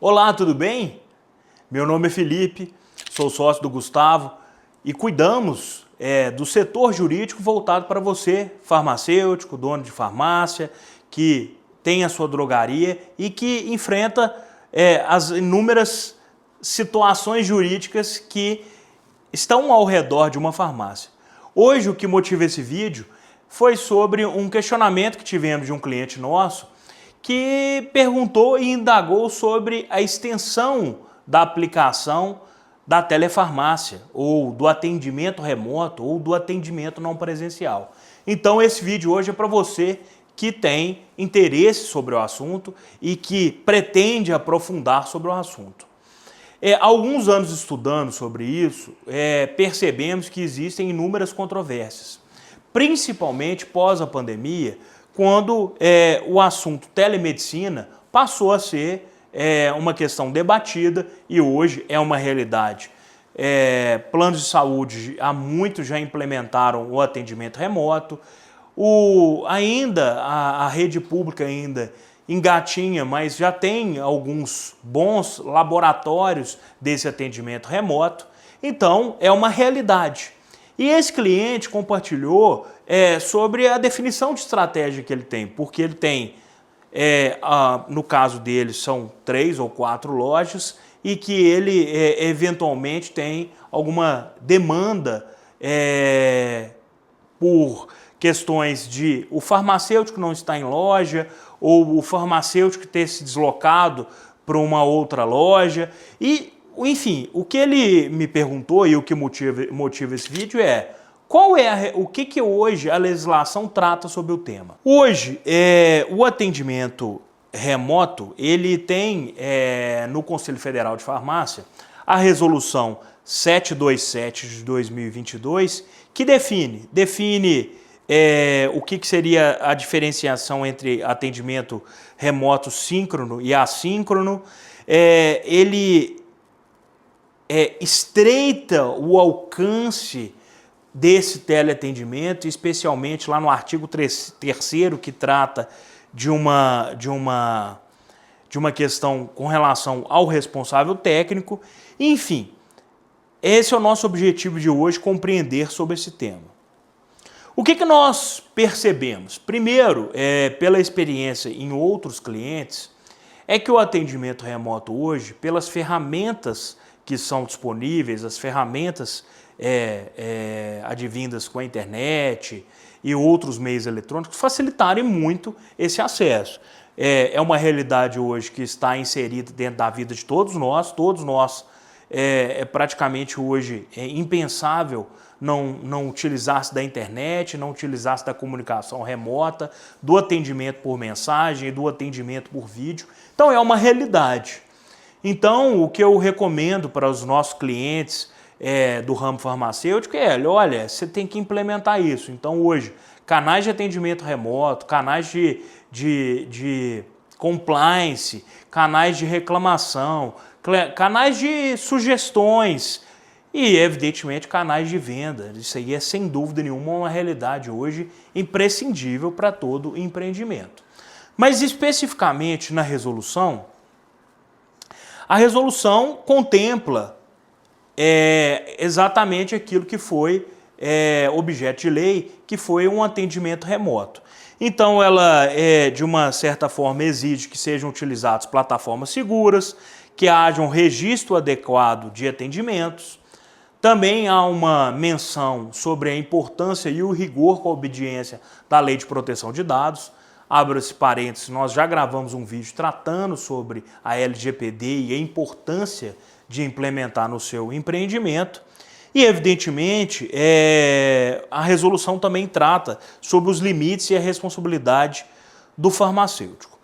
Olá, tudo bem? Meu nome é Felipe, sou sócio do Gustavo e cuidamos do setor jurídico voltado para você, farmacêutico, dono de farmácia, que tem a sua drogaria e que enfrenta as inúmeras situações jurídicas que estão ao redor de uma farmácia. Hoje o que motiva esse vídeo foi sobre um questionamento que tivemos de um cliente nosso que perguntou e indagou sobre a extensão da aplicação da telefarmácia, ou do atendimento remoto, ou do atendimento não presencial. Então esse vídeo hoje é para você que tem interesse sobre o assunto e que pretende aprofundar sobre o assunto. Alguns anos estudando sobre isso, percebemos que existem inúmeras controvérsias, principalmente pós a pandemia, quando o assunto telemedicina passou a ser uma questão debatida e hoje é uma realidade. Planos de saúde há muito já implementaram o atendimento remoto, a rede pública ainda engatinha, mas já tem alguns bons laboratórios desse atendimento remoto, então é uma realidade. E esse cliente compartilhou sobre a definição de estratégia que ele tem, porque ele tem, no caso dele, são 3 ou 4 lojas e que ele eventualmente tem alguma demanda por questões de o farmacêutico não estar em loja ou o farmacêutico ter se deslocado para uma outra loja e enfim, o que ele me perguntou e o que motiva esse vídeo é o que hoje a legislação trata sobre o tema. Hoje, o atendimento remoto, ele tem no Conselho Federal de Farmácia a resolução 727 de 2022 que define o que seria a diferenciação entre atendimento remoto síncrono e assíncrono. Ele estreita o alcance desse teleatendimento, especialmente lá no artigo 3º, que trata de uma questão com relação ao responsável técnico. Enfim, esse é o nosso objetivo de hoje, compreender sobre esse tema. O que nós percebemos? Primeiro, pela experiência em outros clientes, é que o atendimento remoto hoje, pelas ferramentas que são disponíveis, as ferramentas advindas com a internet e outros meios eletrônicos, facilitarem muito esse acesso. É uma realidade hoje que está inserida dentro da vida de todos nós, praticamente hoje impensável não utilizar-se da internet, não utilizar-se da comunicação remota, do atendimento por mensagem e do atendimento por vídeo. Então é uma realidade. Então o que eu recomendo para os nossos clientes do ramo farmacêutico olha, você tem que implementar isso. Então hoje, canais de atendimento remoto, canais de compliance, canais de reclamação, canais de sugestões e, evidentemente, canais de venda. Isso aí é, sem dúvida nenhuma, uma realidade hoje imprescindível para todo empreendimento. Mas, especificamente na resolução, a resolução contempla exatamente aquilo que foi objeto de lei, que foi um atendimento remoto. Então, ela, de uma certa forma, exige que sejam utilizadas plataformas seguras, que haja um registro adequado de atendimentos. Também há uma menção sobre a importância e o rigor com a obediência da Lei de Proteção de Dados. Abra-se parênteses, nós já gravamos um vídeo tratando sobre a LGPD e a importância de implementar no seu empreendimento. E, evidentemente, a resolução também trata sobre os limites e a responsabilidade do farmacêutico.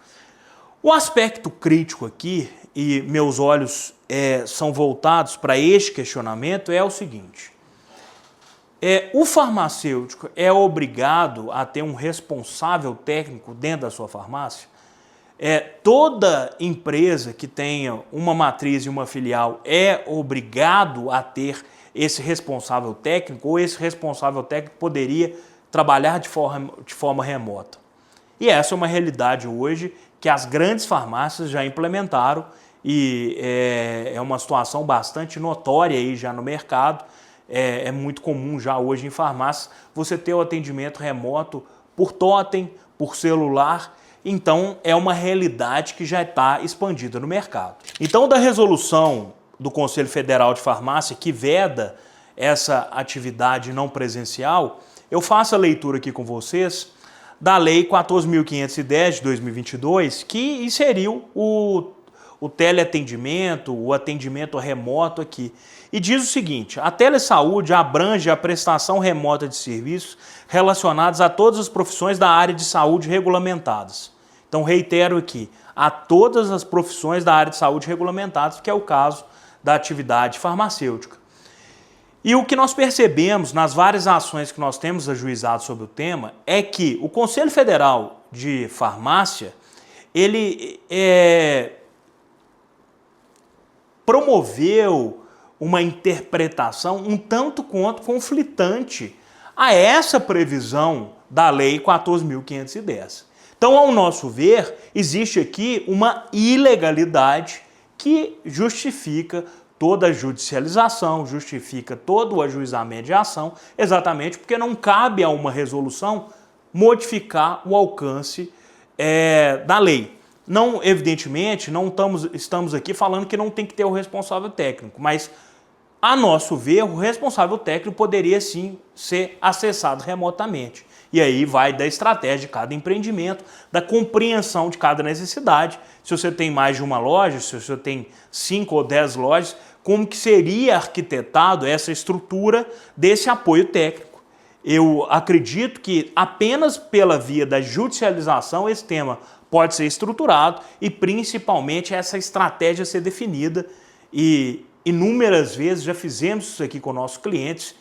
O aspecto crítico aqui, e meus olhos são voltados para este questionamento, é o seguinte. O farmacêutico é obrigado a ter um responsável técnico dentro da sua farmácia? Toda empresa que tenha uma matriz e uma filial é obrigado a ter esse responsável técnico, ou esse responsável técnico poderia trabalhar de forma remota? E essa é uma realidade hoje que as grandes farmácias já implementaram e é uma situação bastante notória aí já no mercado. É muito comum já hoje em farmácias você ter o atendimento remoto por totem, por celular. Então é uma realidade que já está expandida no mercado. Então, da resolução do Conselho Federal de Farmácia que veda essa atividade não presencial, eu faço a leitura aqui com vocês da Lei 14.510 de 2022, que inseriu o teleatendimento, o atendimento remoto aqui. E diz o seguinte: a telesaúde abrange a prestação remota de serviços relacionados a todas as profissões da área de saúde regulamentadas. Então, reitero aqui, a todas as profissões da área de saúde regulamentadas, que é o caso da atividade farmacêutica. E o que nós percebemos nas várias ações que nós temos ajuizado sobre o tema é que o Conselho Federal de Farmácia, ele promoveu uma interpretação um tanto quanto conflitante a essa previsão da Lei 14.510. Então, ao nosso ver, existe aqui uma ilegalidade que justifica toda a judicialização, justifica todo o ajuizamento de ação, exatamente porque não cabe a uma resolução modificar o alcance da lei. Não, evidentemente, não estamos aqui falando que não tem que ter o responsável técnico, mas, a nosso ver, o responsável técnico poderia sim ser acessado remotamente. E aí vai da estratégia de cada empreendimento, da compreensão de cada necessidade. Se você tem mais de uma loja, se você tem 5 ou 10 lojas, como que seria arquitetado essa estrutura desse apoio técnico? Eu acredito que apenas pela via da judicialização esse tema pode ser estruturado e principalmente essa estratégia ser definida. E inúmeras vezes já fizemos isso aqui com nossos clientes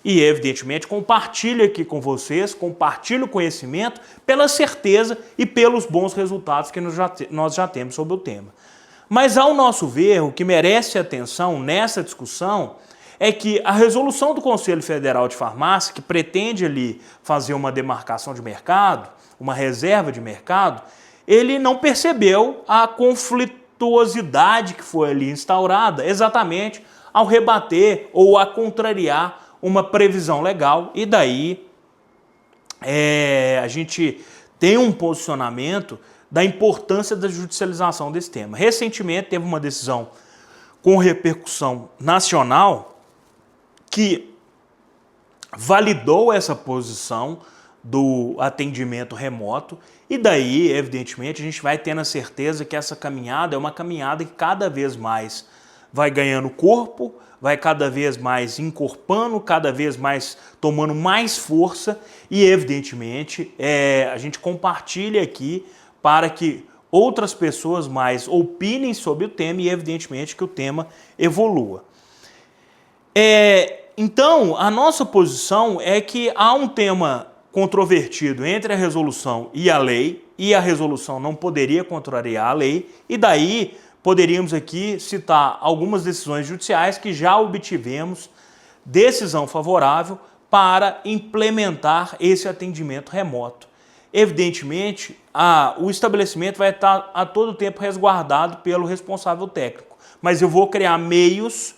e, evidentemente, compartilho aqui com vocês, compartilho o conhecimento pela certeza e pelos bons resultados que nós já temos sobre o tema. Mas, ao nosso ver, o que merece atenção nessa discussão é que a resolução do Conselho Federal de Farmácia, que pretende ali fazer uma demarcação de mercado, uma reserva de mercado, ele não percebeu a conflituosidade que foi ali instaurada exatamente ao rebater ou a contrariar uma previsão legal, e daí a gente tem um posicionamento da importância da judicialização desse tema. Recentemente teve uma decisão com repercussão nacional que validou essa posição do atendimento remoto, e daí, evidentemente, a gente vai tendo a certeza que essa caminhada é uma caminhada que cada vez mais vai ganhando corpo, vai cada vez mais encorpando, cada vez mais tomando mais força e, evidentemente, a gente compartilha aqui para que outras pessoas mais opinem sobre o tema e, evidentemente, que o tema evolua. Então, a nossa posição é que há um tema controvertido entre a resolução e a lei, e a resolução não poderia contrariar a lei, e daí poderíamos aqui citar algumas decisões judiciais que já obtivemos decisão favorável para implementar esse atendimento remoto. Evidentemente, o estabelecimento vai estar a todo tempo resguardado pelo responsável técnico, mas eu vou criar meios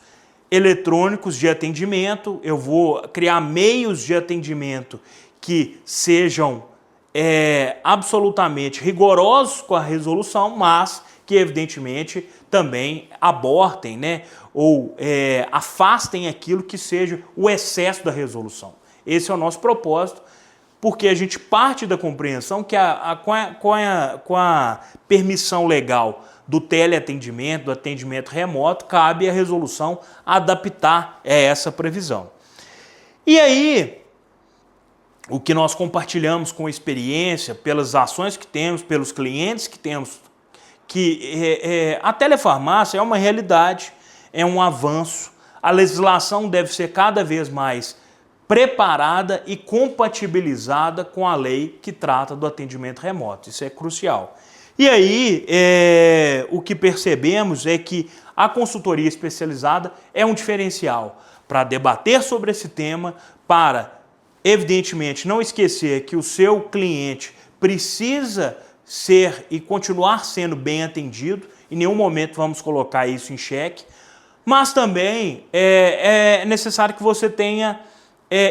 eletrônicos de atendimento, eu vou criar meios de atendimento que sejam absolutamente rigorosos com a resolução, mas que evidentemente também abortem, né, ou afastem aquilo que seja o excesso da resolução. Esse é o nosso propósito, porque a gente parte da compreensão que com a permissão legal do teleatendimento, do atendimento remoto, cabe a resolução adaptar essa previsão. E aí, o que nós compartilhamos com experiência, pelas ações que temos, pelos clientes que temos, que a telefarmácia é uma realidade, é um avanço, a legislação deve ser cada vez mais preparada e compatibilizada com a lei que trata do atendimento remoto, isso é crucial. E aí, o que percebemos é que a consultoria especializada é um diferencial para debater sobre esse tema, para, evidentemente, não esquecer que o seu cliente precisa ser e continuar sendo bem atendido. em nenhum momento vamos colocar isso em xeque, mas também é necessário que você tenha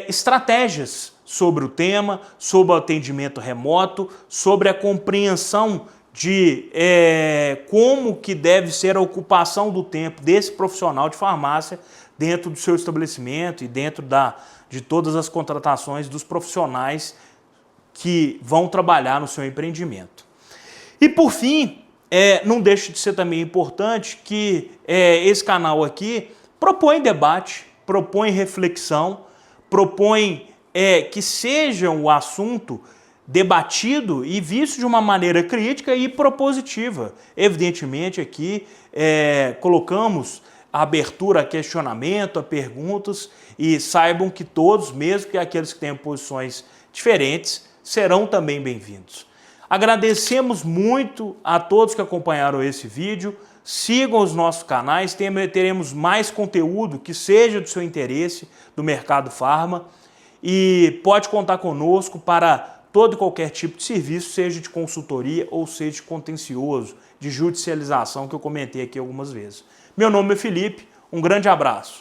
estratégias sobre o tema, sobre o atendimento remoto, sobre a compreensão de como que deve ser a ocupação do tempo desse profissional de farmácia dentro do seu estabelecimento e dentro de todas as contratações dos profissionais que vão trabalhar no seu empreendimento. E por fim, não deixa de ser também importante que esse canal aqui propõe debate, propõe reflexão, propõe que seja o assunto debatido e visto de uma maneira crítica e propositiva. Evidentemente aqui colocamos a abertura a questionamento, a perguntas, e saibam que todos, mesmo que aqueles que tenham posições diferentes, serão também bem-vindos. Agradecemos muito a todos que acompanharam esse vídeo, sigam os nossos canais, teremos mais conteúdo que seja do seu interesse do mercado farma e pode contar conosco para todo e qualquer tipo de serviço, seja de consultoria ou seja de contencioso, de judicialização que eu comentei aqui algumas vezes. Meu nome é Felipe, um grande abraço.